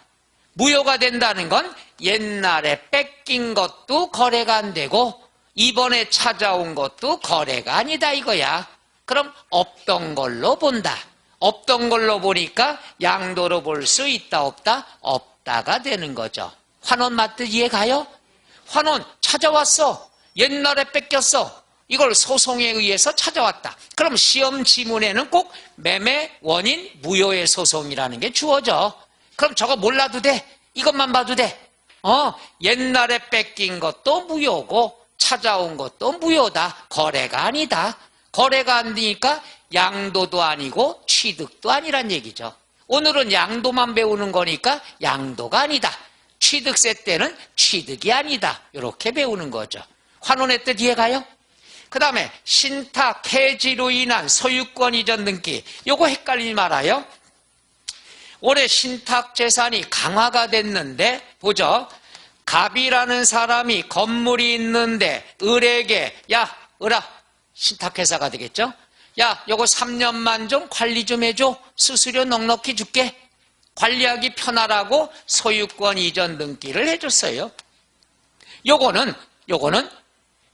무효가 된다는 건 옛날에 뺏긴 것도 거래가 안 되고 이번에 찾아온 것도 거래가 아니다 이거야. 그럼 없던 걸로 본다. 없던 걸로 보니까 양도로 볼 수 있다 없다? 없다가 되는 거죠. 환원 맞듯 이해가요? 환원 찾아왔어. 옛날에 뺏겼어. 이걸 소송에 의해서 찾아왔다. 그럼 시험 지문에는 꼭 매매 원인 무효의 소송이라는 게 주어져. 그럼 저거 몰라도 돼. 이것만 봐도 돼. 옛날에 뺏긴 것도 무효고 찾아온 것도 무효다. 거래가 아니다. 거래가 안 되니까 양도도 아니고 취득도 아니란 얘기죠. 오늘은 양도만 배우는 거니까 양도가 아니다. 취득세 때는 취득이 아니다. 이렇게 배우는 거죠. 환원의 뜻 이해가요? 그 다음에 신탁, 해지로 인한 소유권 이전 등기. 요거 헷갈리지 말아요. 올해 신탁 재산이 강화가 됐는데 보죠. 갑이라는 사람이 건물이 있는데 을에게 야 을아 신탁회사가 되겠죠. 야 요거 3년만 좀 관리 좀 해줘. 수수료 넉넉히 줄게. 관리하기 편하라고 소유권 이전 등기를 해줬어요. 요거는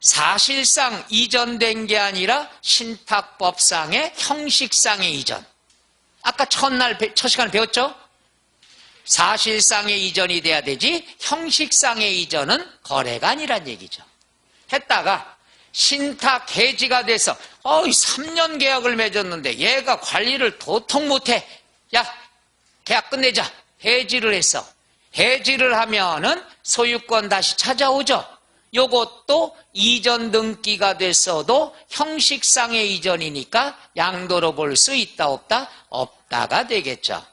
사실상 이전된 게 아니라 신탁법상의 형식상의 이전. 아까 첫 시간에 배웠죠? 사실상의 이전이 돼야 되지 형식상의 이전은 거래가 아니란 얘기죠. 했다가 신탁 해지가 돼서 3년 계약을 맺었는데 얘가 관리를 도통 못해. 야 계약 끝내자. 해지를 했어. 해지를 하면은 소유권 다시 찾아오죠. 요것도 이전 등기가 됐어도 형식상의 이전이니까 양도로 볼 수 있다 없다? 없다가 되겠죠.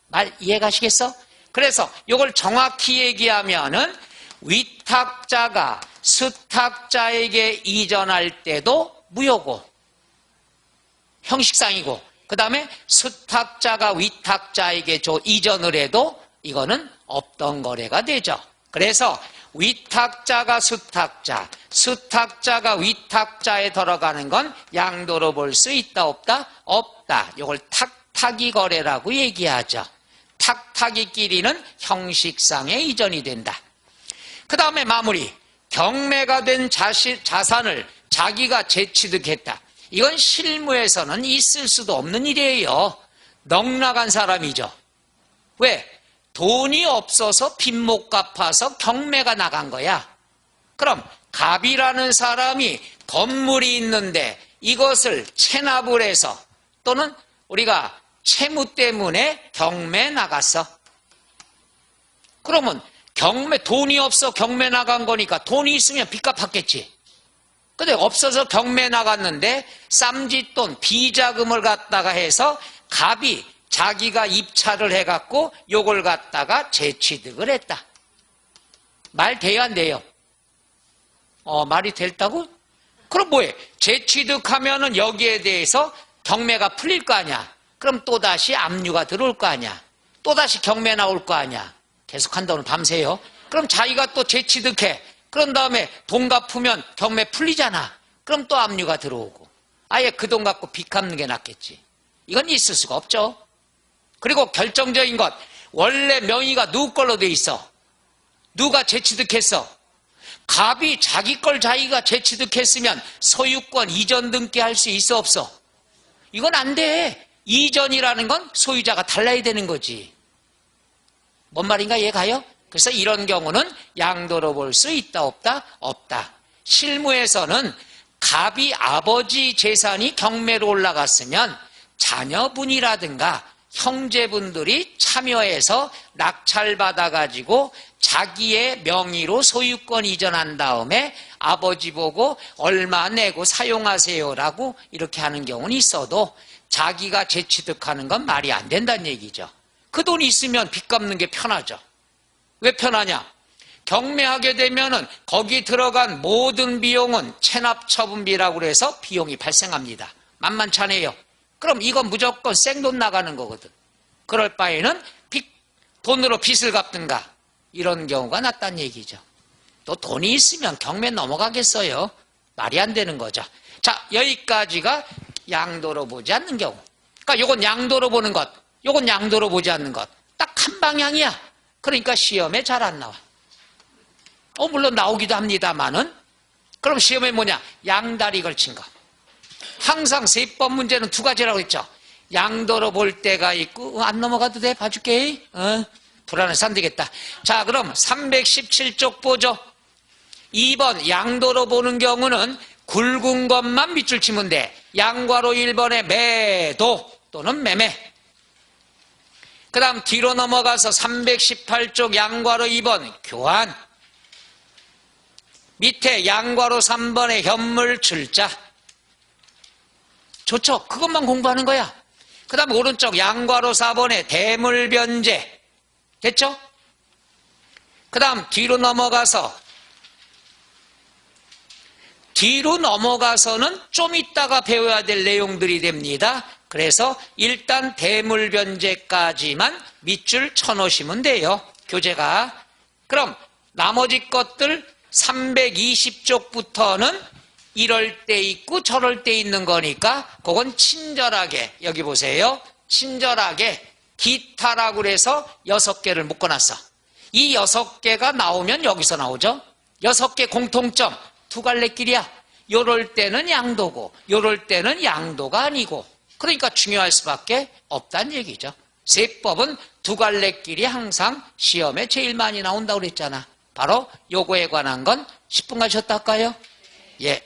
말 이해가시겠어? 그래서 요걸 정확히 얘기하면은 위탁자가 수탁자에게 이전할 때도 무효고 형식상이고 그 다음에 수탁자가 위탁자에게 이전을 해도 이거는 없던 거래가 되죠. 그래서 위탁자가 수탁자, 수탁자가 위탁자에 들어가는 건 양도로 볼 수 있다 없다? 없다. 이걸 탁탁이 거래라고 얘기하죠. 탁탁이끼리는 형식상의 이전이 된다. 그 다음에 마무리. 경매가 된 자산을 자기가 재취득했다. 이건 실무에서는 있을 수도 없는 일이에요. 넉나간 사람이죠. 왜? 돈이 없어서 빚 못 갚아서 경매가 나간 거야. 그럼 갑이라는 사람이 건물이 있는데 이것을 체납을 해서 또는 우리가 채무 때문에 경매 나갔어. 그러면 돈이 없어 경매 나간 거니까 돈이 있으면 빚 갚았겠지. 근데 없어서 경매 나갔는데 쌈짓돈 비자금을 갖다가 해서 갑이 자기가 입찰을 해갖고 요걸 갖다가 재취득을 했다. 말 돼요 안 돼요? 말이 됐다고? 그럼 뭐해? 재취득하면은 여기에 대해서 경매가 풀릴 거 아니야. 그럼 또다시 압류가 들어올 거 아니야. 또다시 경매 나올 거 아니야. 계속 한다면 밤새요. 그럼 자기가 또 재취득해. 그런 다음에 돈 갚으면 경매 풀리잖아. 그럼 또 압류가 들어오고. 아예 그 돈 갖고 빚 갚는 게 낫겠지. 이건 있을 수가 없죠. 그리고 결정적인 것, 원래 명의가 누구 걸로 돼 있어? 누가 재취득했어? 갑이 자기 걸 자기가 재취득했으면 소유권 이전 등기할 수 있어 없어? 이건 안 돼. 이전이라는 건 소유자가 달라야 되는 거지. 뭔 말인가 이해가요? 그래서 이런 경우는 양도로 볼 수 있다 없다? 없다. 실무에서는 갑이 아버지 재산이 경매로 올라갔으면 자녀분이라든가 형제분들이 참여해서 낙찰받아가지고 자기의 명의로 소유권 이전한 다음에 아버지 보고 얼마 내고 사용하세요라고 이렇게 하는 경우는 있어도 자기가 재취득하는 건 말이 안 된다는 얘기죠. 그 돈이 있으면 빚 갚는 게 편하죠. 왜 편하냐? 경매하게 되면은 거기 들어간 모든 비용은 체납처분비라고 해서 비용이 발생합니다. 만만찮아요. 그럼 이건 무조건 생돈 나가는 거거든. 그럴 바에는 돈으로 빚을 갚든가 이런 경우가 낫다는 얘기죠. 또 돈이 있으면 경매 넘어가겠어요? 말이 안 되는 거죠. 자, 여기까지가 양도로 보지 않는 경우. 그러니까 요건 양도로 보는 것, 요건 양도로 보지 않는 것. 딱 한 방향이야. 그러니까 시험에 잘 안 나와. 물론 나오기도 합니다만은 그럼 시험에 뭐냐? 양다리 걸친 거. 항상 세법 문제는 두 가지라고 했죠. 양도로 볼 때가 있고 안 넘어가도 돼? 봐줄게. 불안해서 안 되겠다. 자, 그럼 317쪽 보죠. 2번 양도로 보는 경우는 굵은 것만 밑줄 치면 돼. 양괄호 1번에 매도 또는 매매. 그 다음 뒤로 넘어가서 318쪽 양괄호 2번 교환. 밑에 양괄호 3번에 현물 출자. 좋죠? 그것만 공부하는 거야. 그 다음 오른쪽 양괄호 4번에 대물 변제. 됐죠? 그 다음 뒤로 넘어가서는 좀 이따가 배워야 될 내용들이 됩니다. 그래서 일단 대물 변제까지만 밑줄 쳐놓으시면 돼요. 교재가. 그럼 나머지 것들 320쪽부터는 이럴 때 있고 저럴 때 있는 거니까 그건 친절하게 여기 보세요. 친절하게 기타라고 해서 6개를 묶어놨어. 이 6개가 나오면 여기서 나오죠. 6개 공통점 두 갈래길이야. 요럴 때는 양도고 요럴 때는 양도가 아니고 그러니까 중요할 수밖에 없다는 얘기죠. 세법은 두 갈래길이 항상 시험에 제일 많이 나온다고 그랬잖아. 바로 요거에 관한 건 10분간 쉬었다 할까요? 예.